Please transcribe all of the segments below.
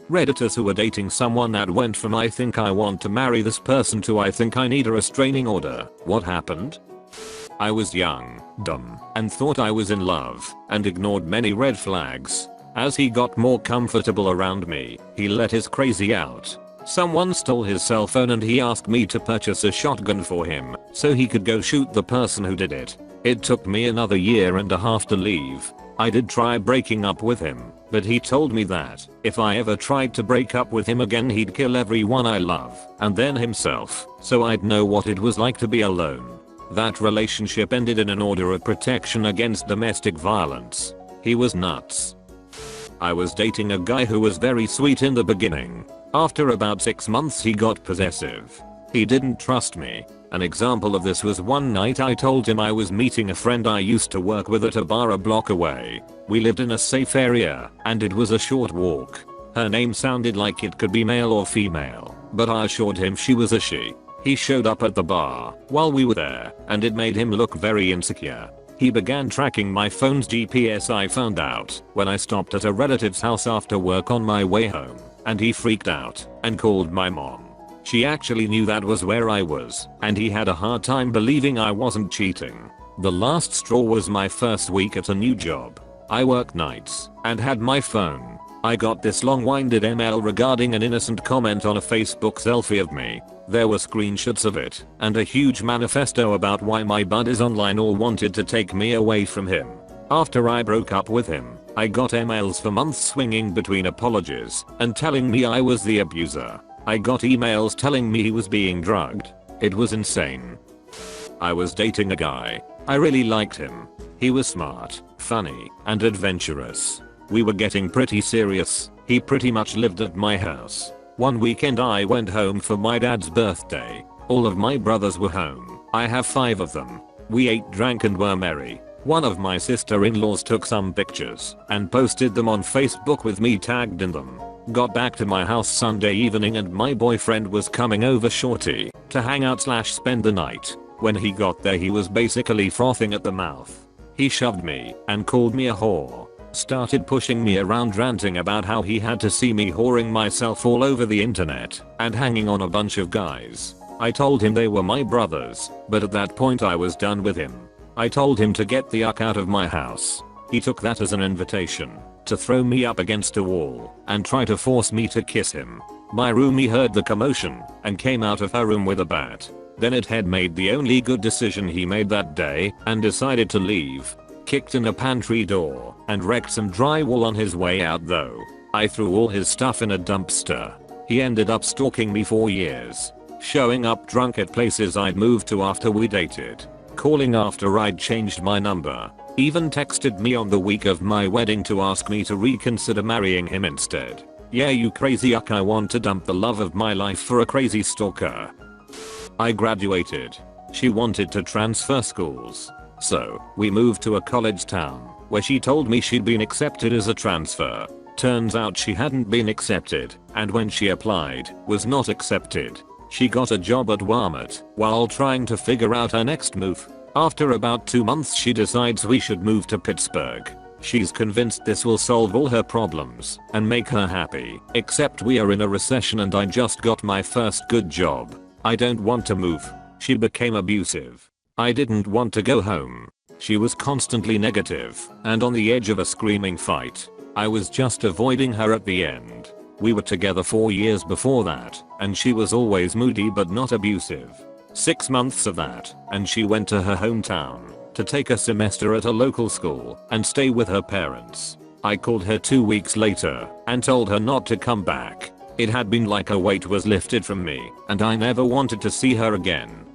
Redditors who are dating someone that went from I think I want to marry this person to I think I need a restraining order. What happened? I was young, dumb, and thought I was in love, and ignored many red flags. As he got more comfortable around me, he let his crazy out. Someone stole his cell phone and he asked me to purchase a shotgun for him, so he could go shoot the person who did it. It took me another year and a half to leave. I did try breaking up with him, but he told me that if I ever tried to break up with him again he'd kill everyone I love, and then himself, so I'd know what it was like to be alone. That relationship ended in an order of protection against domestic violence. He was nuts. I was dating a guy who was very sweet in the beginning. After about 6 months he got possessive. He didn't trust me. An example of this was one night I told him I was meeting a friend I used to work with at a bar a block away. We lived in a safe area, and it was a short walk. Her name sounded like it could be male or female, but I assured him she was a she. He showed up at the bar while we were there, and it made him look very insecure. He began tracking my phone's GPS. I found out when I stopped at a relative's house after work on my way home, and he freaked out and called my mom. She actually knew that was where I was, and he had a hard time believing I wasn't cheating. The last straw was my first week at a new job. I worked nights and had my phone. I got this long-winded email regarding an innocent comment on a Facebook selfie of me. There were screenshots of it and a huge manifesto about why my buddies online all wanted to take me away from him. After I broke up with him, I got emails for months swinging between apologies and telling me I was the abuser. I got emails telling me he was being drugged. It was insane. I was dating a guy. I really liked him. He was smart, funny, and adventurous. We were getting pretty serious. He pretty much lived at my house. One weekend I went home for my dad's birthday. All of my brothers were home. I have 5 of them. We ate, drank, and were merry. One of my sister-in-laws took some pictures and posted them on Facebook with me tagged in them. Got back to my house Sunday evening and my boyfriend was coming over shorty to hang out / spend the night. When he got there he was basically frothing at the mouth. He shoved me and called me a whore. Started pushing me around, ranting about how he had to see me whoring myself all over the internet and hanging on a bunch of guys. I told him they were my brothers, but at that point I was done with him. I told him to get the yuck out of my house. He took that as an invitation to throw me up against a wall and try to force me to kiss him. My roomie heard the commotion and came out of her room with a bat. Then it had made the only good decision he made that day and decided to leave. Kicked in a pantry door and wrecked some drywall on his way out though. I threw all his stuff in a dumpster. He ended up stalking me for years. Showing up drunk at places I'd moved to after we dated. Calling after I'd changed my number. Even texted me on the week of my wedding to ask me to reconsider marrying him instead. Yeah, you crazy yuck, I want to dump the love of my life for a crazy stalker. I graduated. She wanted to transfer schools. So, we moved to a college town, where she told me she'd been accepted as a transfer. Turns out she hadn't been accepted, and when she applied, was not accepted. She got a job at Walmart, while trying to figure out her next move. After about 2 months she decides we should move to Pittsburgh. She's convinced this will solve all her problems, and make her happy, except we are in a recession and I just got my first good job. I don't want to move. She became abusive. I didn't want to go home. She was constantly negative and on the edge of a screaming fight. I was just avoiding her at the end. We were together 4 years before that, and she was always moody but not abusive. 6 months of that, and she went to her hometown to take a semester at a local school and stay with her parents. I called her 2 weeks later and told her not to come back. It had been like a weight was lifted from me, and I never wanted to see her again.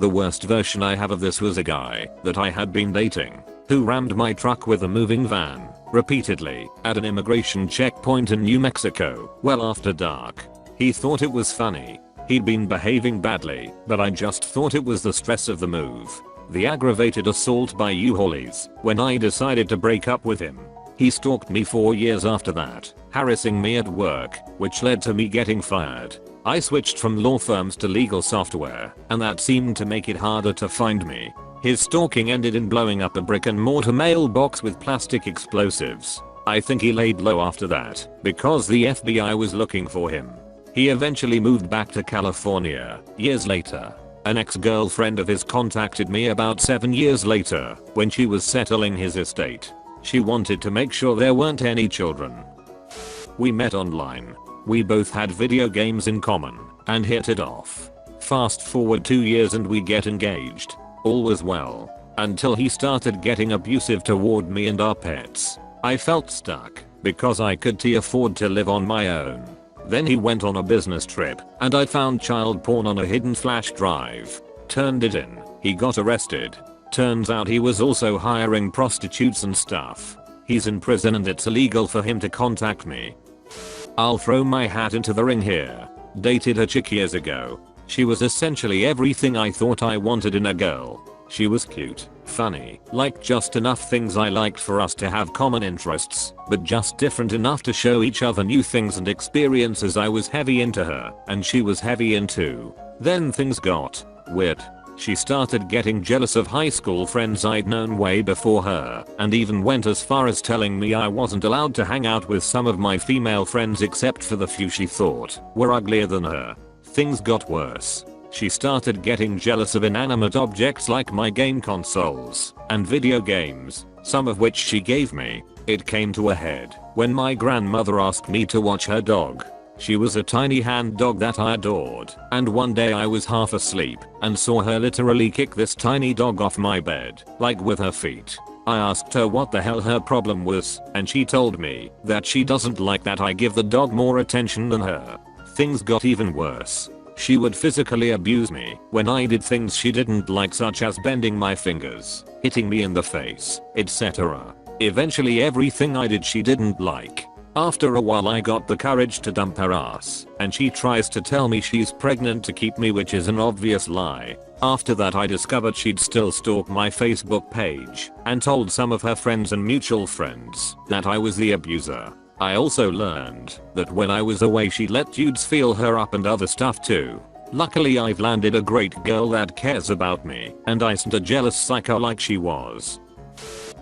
The worst version I have of this was a guy that I had been dating who rammed my truck with a moving van repeatedly at an immigration checkpoint in New Mexico well after dark. He thought it was funny. He'd been behaving badly, but I just thought it was the stress of the move. The aggravated assault by U-Haulies when I decided to break up with him. He stalked me 4 years after that, harassing me at work, which led to me getting fired. I switched from law firms to legal software, and that seemed to make it harder to find me. His stalking ended in blowing up a brick and mortar mailbox with plastic explosives. I think he laid low after that because the FBI was looking for him. He eventually moved back to California years later. An ex-girlfriend of his contacted me about 7 years later when she was settling his estate. She wanted to make sure there weren't any children. We met online. We both had video games in common and hit it off. Fast forward 2 years and we get engaged. All was well until he started getting abusive toward me and our pets. I felt stuck because I couldn't afford to live on my own. Then he went on a business trip and I found child porn on a hidden flash drive. Turned it in. He got arrested. Turns out he was also hiring prostitutes and stuff. He's in prison and it's illegal for him to contact me. I'll throw my hat into the ring here. Dated a chick years ago. She was essentially everything I thought I wanted in a girl. She was cute, funny, liked just enough things I liked for us to have common interests, but just different enough to show each other new things and experiences. I was heavy into her, and she was heavy into. Then things got weird. She started getting jealous of high school friends I'd known way before her, and even went as far as telling me I wasn't allowed to hang out with some of my female friends except for the few she thought were uglier than her. Things got worse. She started getting jealous of inanimate objects like my game consoles and video games, some of which she gave me. It came to a head when my grandmother asked me to watch her dog. She was a tiny hand dog that I adored, and one day I was half asleep and saw her literally kick this tiny dog off my bed, like with her feet. I asked her what the hell her problem was, and she told me that she doesn't like that I give the dog more attention than her. Things got even worse. She would physically abuse me when I did things she didn't like, such as bending my fingers, hitting me in the face, etc. Eventually everything I did she didn't like. After a while I got the courage to dump her ass, and she tries to tell me she's pregnant to keep me, which is an obvious lie. After that I discovered she'd still stalk my Facebook page and told some of her friends and mutual friends that I was the abuser. I also learned that when I was away she let dudes feel her up and other stuff too. Luckily I've landed a great girl that cares about me, and I isn't a jealous psycho like she was.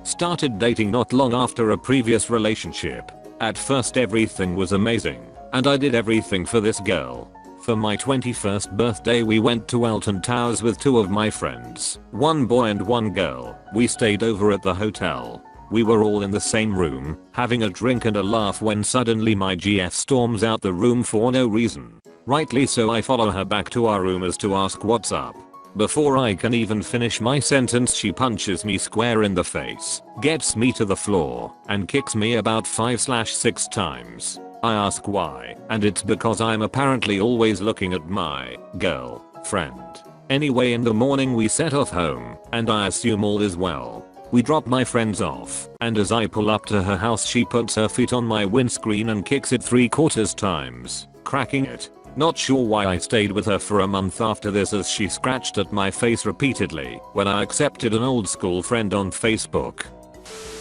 Started dating not long after a previous relationship. At first everything was amazing, and I did everything for this girl. For my 21st birthday we went to Alton Towers with 2 of my friends, one boy and one girl. We stayed over at the hotel. We were all in the same room, having a drink and a laugh, when suddenly my GF storms out the room for no reason. Rightly so, I follow her back to our room as to ask what's up. Before I can even finish my sentence she punches me square in the face, gets me to the floor, and kicks me about 5/6 times. I ask why, and it's because I'm apparently always looking at my girlfriend. Anyway, in the morning we set off home, and I assume all is well. We drop my friends off, and as I pull up to her house she puts her feet on my windscreen and kicks it 3/4 times, cracking it. Not sure why I stayed with her for a month after this, as she scratched at my face repeatedly when I accepted an old school friend on Facebook.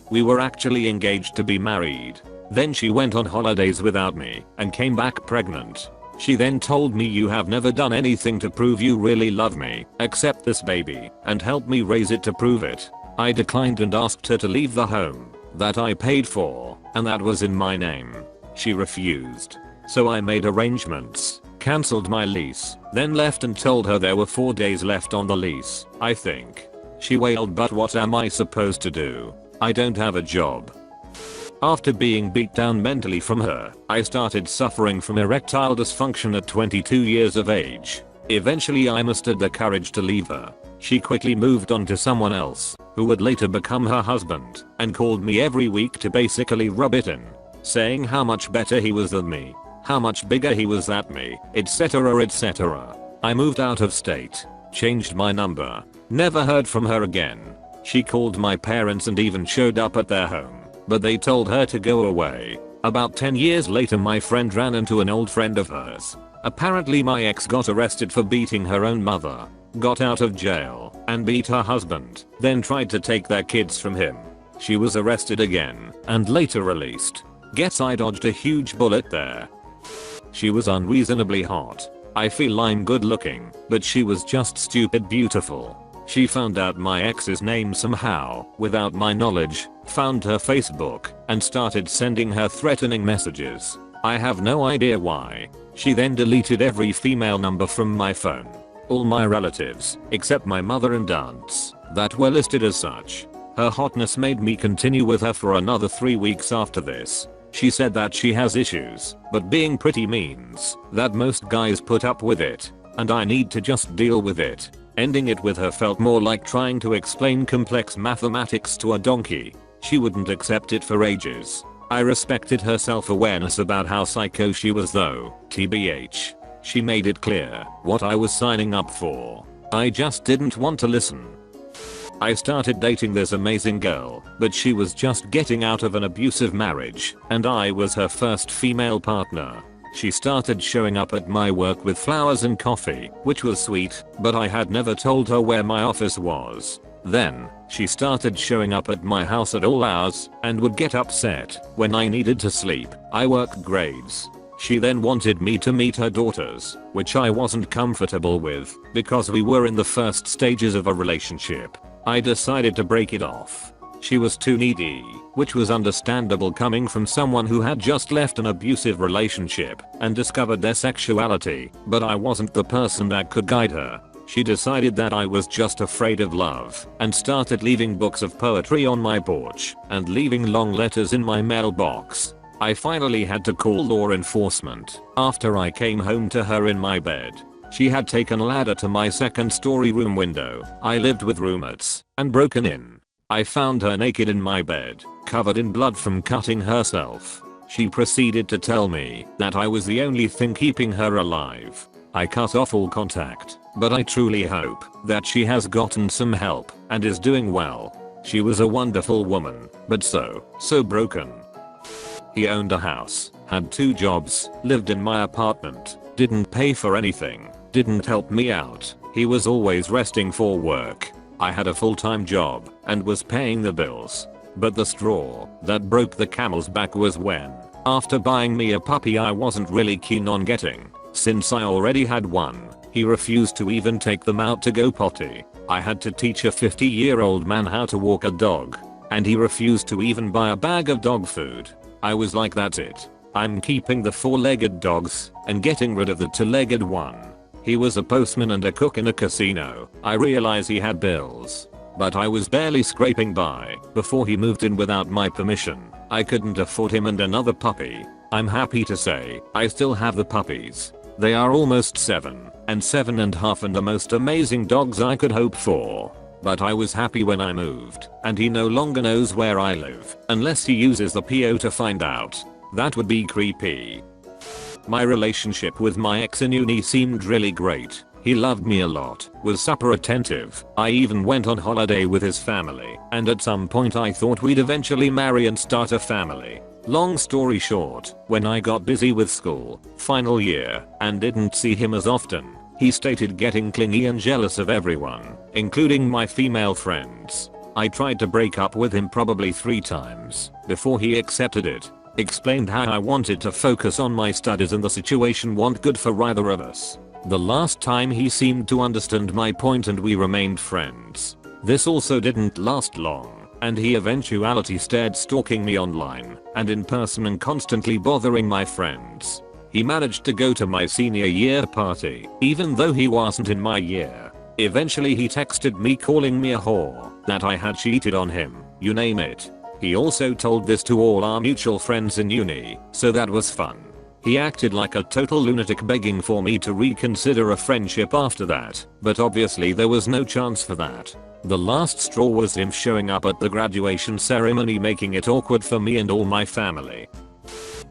We were actually engaged to be married. Then she went on holidays without me and came back pregnant. She then told me, "You have never done anything to prove you really love me, except this baby, and help me raise it to prove it." I declined and asked her to leave the home that I paid for and that was in my name. She refused. So I made arrangements, cancelled my lease, then left and told her there were 4 days left on the lease, I think. She wailed, "But what am I supposed to do? I don't have a job." After being beat down mentally from her, I started suffering from erectile dysfunction at 22 years of age. Eventually I mustered the courage to leave her. She quickly moved on to someone else, who would later become her husband, and called me every week to basically rub it in, saying how much better he was than me, how much bigger he was than me, etc etc. I moved out of state, changed my number, never heard from her again. She called my parents and even showed up at their home, but they told her to go away. About 10 years later my friend ran into an old friend of hers. Apparently my ex got arrested for beating her own mother, got out of jail, and beat her husband, then tried to take their kids from him. She was arrested again, and later released. Guess I dodged a huge bullet there. She was unreasonably hot. I feel I'm good looking, but she was just stupid beautiful. She found out my ex's name somehow, without my knowledge, found her Facebook, and started sending her threatening messages. I have no idea why. She then deleted every female number from my phone. All my relatives, except my mother and aunts, that were listed as such. Her hotness made me continue with her for another 3 weeks after this. She said that she has issues, but being pretty means that most guys put up with it, and I need to just deal with it. Ending it with her felt more like trying to explain complex mathematics to a donkey. She wouldn't accept it for ages. I respected her self-awareness about how psycho she was though, TBH. She made it clear what I was signing up for. I just didn't want to listen. I started dating this amazing girl, but she was just getting out of an abusive marriage, and I was her first female partner. She started showing up at my work with flowers and coffee, which was sweet, but I had never told her where my office was. Then, she started showing up at my house at all hours, and would get upset when I needed to sleep. I worked grades. She then wanted me to meet her daughters, which I wasn't comfortable with, because we were in the first stages of a relationship. I decided to break it off. She was too needy, which was understandable coming from someone who had just left an abusive relationship and discovered their sexuality, but I wasn't the person that could guide her. She decided that I was just afraid of love and started leaving books of poetry on my porch and leaving long letters in my mailbox. I finally had to call law enforcement after I came home to her in my bed. She had taken a ladder to my second-story room window. I lived with roommates and broken in. I found her naked in my bed, covered in blood from cutting herself. She proceeded to tell me that I was the only thing keeping her alive. I cut off all contact, but I truly hope that she has gotten some help and is doing well. She was a wonderful woman, but so broken. He owned a house, had 2 jobs, lived in my apartment, didn't pay for anything, didn't help me out. He was always resting for work. I had a full-time job and was paying the bills. But the straw that broke the camel's back was when, after buying me a puppy I wasn't really keen on getting, since I already had one, he refused to even take them out to go potty. I had to teach a 50-year-old man how to walk a dog, and he refused to even buy a bag of dog food. I was like, that's it. I'm keeping the 4-legged dogs and getting rid of the 2-legged one. He was a postman and a cook in a casino. I realized he had bills, but I was barely scraping by before he moved in without my permission. I couldn't afford him and another puppy. I'm happy to say I still have the puppies. They are almost 7 and 7.5 and the most amazing dogs I could hope for. But I was happy when I moved, and he no longer knows where I live unless he uses the PO to find out. That would be creepy. My relationship with my ex in uni seemed really great. He loved me a lot, was super attentive. I even went on holiday with his family, and at some point I thought we'd eventually marry and start a family. Long story short, when I got busy with school, final year, and didn't see him as often, he started getting clingy and jealous of everyone, including my female friends. I tried to break up with him probably 3 times before he accepted it. Explained how I wanted to focus on my studies and the situation wasn't good for either of us. The last time he seemed to understand my point and we remained friends. This also didn't last long, and he eventually started stalking me online and in person and constantly bothering my friends. He managed to go to my senior year party, even though he wasn't in my year. Eventually he texted me calling me a whore, that I had cheated on him, you name it. He also told this to all our mutual friends in uni, so that was fun. He acted like a total lunatic begging for me to reconsider a friendship after that, but obviously there was no chance for that. The last straw was him showing up at the graduation ceremony, making it awkward for me and all my family.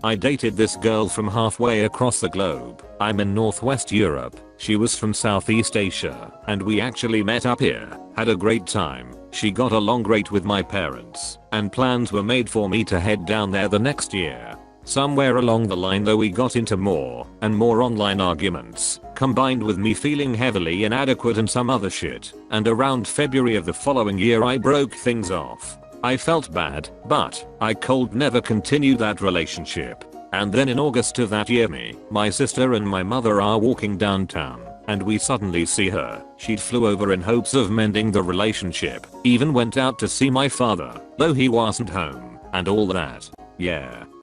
I dated this girl from halfway across the globe. I'm in Northwest Europe, she was from Southeast Asia, and we actually met up here, had a great time. She got along great with my parents, and plans were made for me to head down there the next year. Somewhere along the line though we got into more and more online arguments, combined with me feeling heavily inadequate and some other shit, and around February of the following year I broke things off. I felt bad, but I could never continue that relationship. And then in August of that year my sister and my mother are walking downtown, and we suddenly see her. She'd flew over in hopes of mending the relationship, even went out to see my father, though he wasn't home, and all that. Yeah.